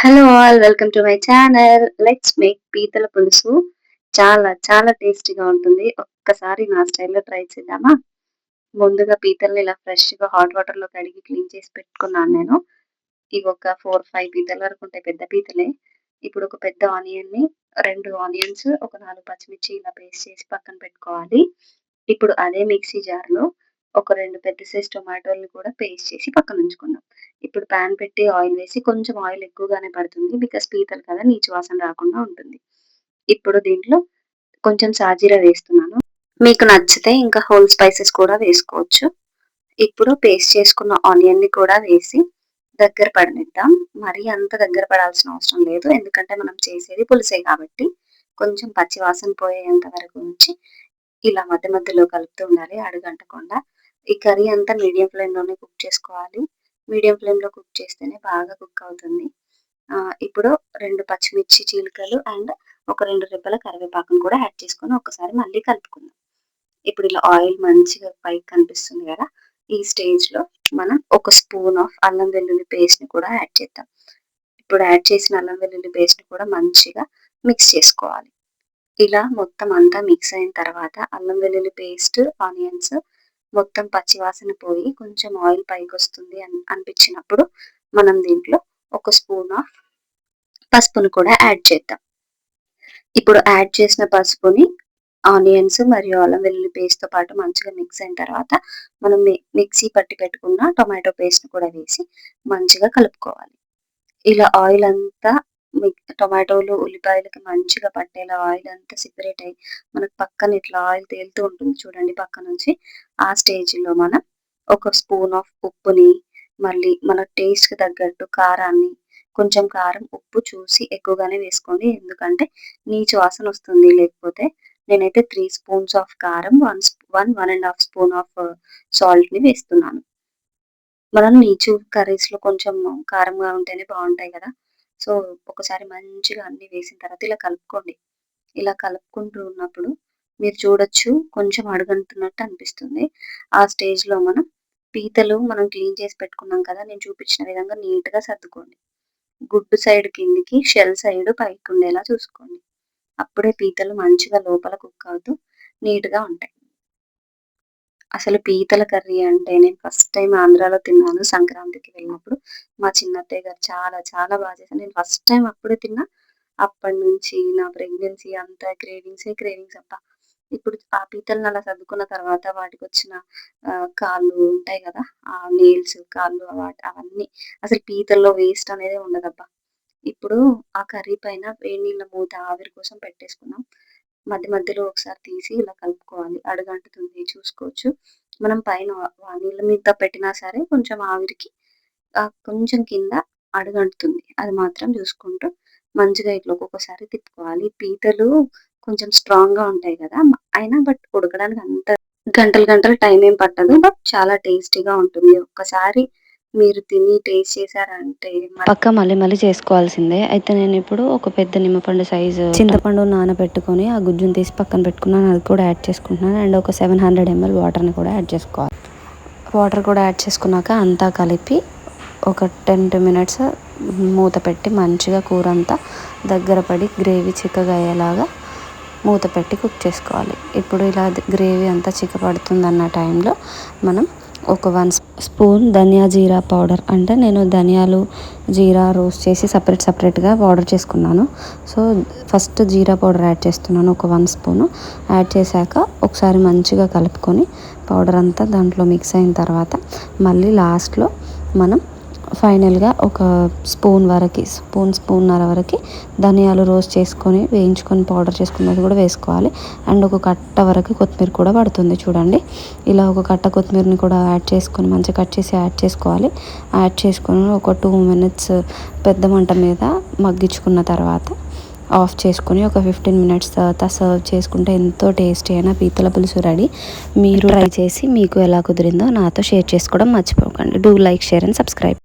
Hello all welcome to my channel. Let's make పీతల పులుసు. చాలా చాలా టేస్టీగా ఉంటుంది. ఒక్కసారి నా స్టైల్‌లో ట్రై చేద్దామా? ముందుగా పీతల్ని ఇలా ఫ్రెష్‌గా హాట్ వాటర్‌లో కడిగి క్లీన్ చేసి పెట్టుకున్నాను నేను. ఇవి ఒక 4, 5 పీతల వరకు ఉంటాయి. పెద్ద పీతలే. ఇప్పుడు ఒక పెద్ద ఆనియన్‌ని 2 ఆనియన్స్, ఒక 4 పచ్చిమిర్చి ఇలా పేస్ట్ చేసి పక్కన పెట్టుకోవాలి. ఇప్పుడు అదే మిక్సీ జార్‌లో ఒక 2 పెద్ద సైజ్ టొమాటోల్ని కూడా పేస్ట్ చేసి పక్కన ఉంచుకుందాం. ఇప్పుడు పాన్ పెట్టి ఆయిల్ వేసి కొంచెం ఆయిల్ ఎక్కువగానే పడుతుంది. బికాజ్ పీతలు కదా! నీచు వాసన రాకుండా ఉంటుంది. ఇప్పుడు దీంట్లో కొంచెం సాజీర వేస్తున్నాను. మీకు నచ్చితే ఇంకా హోల్ స్పైసెస్ కూడా వేసుకోవచ్చు. ఇప్పుడు పేస్ట్ చేసుకున్న ఆనియన్‌ని కూడా వేసి దగ్గర పడనిద్దాం. మరీ అంత దగ్గర పడాల్సిన అవసరం లేదు. ఎందుకంటే మనం చేసేది పులుసే కాబట్టి కొంచెం పచ్చి వాసన పోయేంత వరకు ఉంచి ఇలా మధ్య మధ్యలో కలుపుతూ ఉండాలి అడుగంటకుండా. ఈ కర్రీ అంతా మీడియం ఫ్లేమ్‌లోనే కుక్ చేసుకోవాలి. మీడియం ఫ్లేమ్‌లో కుక్ చేస్తేనే బాగా కుక్ అవుతుంది. ఇప్పుడు 2 పచ్చిమిర్చి చీలికలు అండ్ ఒక 2 రెబ్బల కరివేపాకును కూడా యాడ్ చేసుకొని ఒక్కసారి మళ్ళీ కలుపుకుందాం. ఇప్పుడు ఇలా ఆయిల్ మంచిగా పైకి కనిపిస్తుంది గదా! ఈ స్టేజ్‌లో మనం ఒక స్పూన్ ఆఫ్ అల్లం వెల్లుల్లి పేస్ట్‌ని కూడా యాడ్ చేద్దాం. ఇప్పుడు యాడ్ చేసిన అల్లం వెల్లుల్లి పేస్ట్‌ని కూడా మంచిగా మిక్స్ చేసుకోవాలి. ఇలా మొత్తం అంతా మిక్స్ అయిన తర్వాత అల్లం వెల్లుల్లి పేస్ట్, ఆనియన్స్ మొత్తం పచ్చి వాసన పోయి కొంచెం ఆయిల్ పైకొస్తుంది అనిపించినప్పుడు మనం దీంట్లో ఒక స్పూన్ ఆఫ్ పసుపును కూడా యాడ్ చేద్దాం. ఇప్పుడు యాడ్ చేసిన పసుపుని ఆనియన్స్ మరియు అల్లం వెల్లుల్లి పేస్ట్‌తో పాటు మంచిగా మిక్స్ అయిన తర్వాత మనం మిక్సీ పట్టి పెట్టుకున్న టొమాటో పేస్ట్‌ని కూడా వేసి మంచిగా కలుపుకోవాలి. ఇలా ఆయిల్ అంతా టొమాటోలు, ఉల్లిపాయలకి మంచిగా పట్టేలా ఆయిల్ అంతా సెపరేట్ అయ్యి మనకు పక్కన ఇట్లా ఆయిల్ తేలుతూ ఉంటుంది చూడండి పక్క నుంచి. ఆ స్టేజ్‌లో మనం ఒక స్పూన్ ఆఫ్ ఉప్పుని, మళ్ళీ మన టేస్ట్‌కి తగ్గట్టు కారాన్ని, కొంచెం కారం, ఉప్పు చూసి ఎక్కువగానే వేసుకోండి. ఎందుకంటే నీచు వాసన వస్తుంది లేకపోతే. నేనైతే 3 స్పూన్స్ ఆఫ్ కారం, 1 ½ స్పూన్ ఆఫ్ సాల్ట్‌ని వేస్తున్నాను. మనం నీచు కర్రీస్‌లో కొంచెం కారంగా ఉంటేనే బావుంటాయి గదా! సో, ఒకసారి మంచిగా అన్నీ వేసిన తర్వాత ఇలా కలుపుకోండి. ఇలా కలుపుకుంటూ ఉన్నప్పుడు మీరు చూడొచ్చు కొంచెం అడుగంటున్నట్టు అనిపిస్తుంది. ఆ స్టేజ్‌లో మనం పీతలు మనం క్లీన్ చేసి పెట్టుకున్నాం కదా! నేను చూపించిన విధంగా నీట్‌గా సర్దుకోండి. గుడ్డు సైడ్ కిందికి, షెల్ సైడ్ పైకుండేలా చూసుకోండి. అప్పుడే పీతలు మంచిగా లోపల కుక్ అవుతూ నీట్‌గా ఉంటాయి. అసలు పీతల కర్రీ అంటే నేను ఫస్ట్ టైమ్ ఆంధ్రాలో తిన్నాను సంక్రాంతికి వెళ్ళినప్పుడు. మా చిన్నత్తయ్య గారు చాలా చాలా చేశారు. నేను ఫస్ట్ టైమ్ అప్పుడే తిన్నా. అప్పటినుంచి నా ప్రెగ్నెన్సీ అంతా క్రేవింగ్సే క్రేవింగ్స్ అబ్బా! ఇప్పుడు ఆ పీతల్ని అలా సర్దుకున్న తర్వాత వాటికొచ్చిన కాళ్ళు ఉంటాయి గదా! ఆ నెయిల్స్, కాళ్ళు అవన్నీ అసలు పీతల్లో వేస్ట్ అనేదే ఉండదబ్బా! ఇప్పుడు ఆ కర్రీ పైన వేడి నీళ్ళ మూత ఆవిరి కోసం పెట్టేసుకుందాం. మధ్య మధ్యలో ఒకసారి తీసి ఇలా కలుపుకోవాలి. అడుగంటుతుంది చూసుకోవచ్చు. మనం పైన నీళ్ళ మీద పెట్టినా సరే కొంచెం ఆవిరికి కొంచెం కింద అడుగంటుతుంది. అది మాత్రం చూసుకుంటూ మంచిగా ఇట్లా ఒక్కొక్కసారి తిప్పుకోవాలి. పీతలు కొంచెం స్ట్రాంగ్‌గా ఉంటాయి గదా! అయినా బట్ ఉడకడానికి అంత గంటలు గంటలు టైం ఏం పట్టదు. బట్ చాలా టేస్టీగా ఉంటుంది. ఒక్కసారి మీరు తిని టేస్ట్ చేశారంటే పక్కా మళ్ళీ మళ్ళీ చేసుకోవాల్సిందే. అయితే నేనిప్పుడు ఒక పెద్ద నిమ్మపండు సైజు చింతపండు నానబెట్టుకొని ఆ గుజ్జుని తీసి పక్కన పెట్టుకున్నాను. అది కూడా యాడ్ చేసుకుంటున్నాను. అండ్ ఒక 700 ml వాటర్‌ని కూడా యాడ్ చేసుకోవాలి. వాటర్ కూడా యాడ్ చేసుకున్నాక అంతా కలిపి ఒక 10 మినిట్స్ మూత పెట్టి మంచిగా కూర అంతా దగ్గర పడి గ్రేవీ చిక్కగా అయ్యేలాగా మూత పెట్టి కుక్ చేసుకోవాలి. ఇప్పుడు ఇలా గ్రేవీ అంతా చిక్కపడుతుందన్న టైంలో మనం ఒక 1 స్పూన్ ధనియా జీరా పౌడర్, అంటే నేను ధనియాలు జీరా రోస్ట్ చేసి సపరేట్గా పౌడర్ చేసుకున్నాను. సో ఫస్ట్ జీరా పౌడర్ యాడ్ చేస్తున్నాను ఒక 1 స్పూను. యాడ్ చేశాక ఒకసారి మంచిగా కలుపుకొని పౌడర్ అంతా దాంట్లో మిక్స్ అయిన తర్వాత మళ్ళీ లాస్ట్లో మనం ఫైనల్గా ఒక స్పూన్నర వరకు ధనియాలు రోస్ట్ చేసుకొని వేయించుకొని పౌడర్ చేసుకున్నది కూడా వేసుకోవాలి. అండ్ ఒక కట్ట వరకు కొత్తిమీర కూడా పడుతుంది చూడండి. ఇలా ఒక కట్ట కొత్తిమీరని కూడా యాడ్ చేసుకొని మంచిగా కట్ చేసి యాడ్ చేసుకోవాలి. యాడ్ చేసుకొని ఒక 2 మినిట్స్ పెద్ద మంట మీద మగ్గించుకున్న తర్వాత ఆఫ్ చేసుకొని ఒక 15 మినిట్స్ తర్వాత సర్వ్ చేసుకుంటే ఎంతో టేస్టీ అయిన పీతల పులుసు రెడీ. మీరు ట్రై చేసి మీకు ఎలా కుదిరిందో నాతో షేర్ చేసుకోవడం మర్చిపోకండి. Do like, share and subscribe.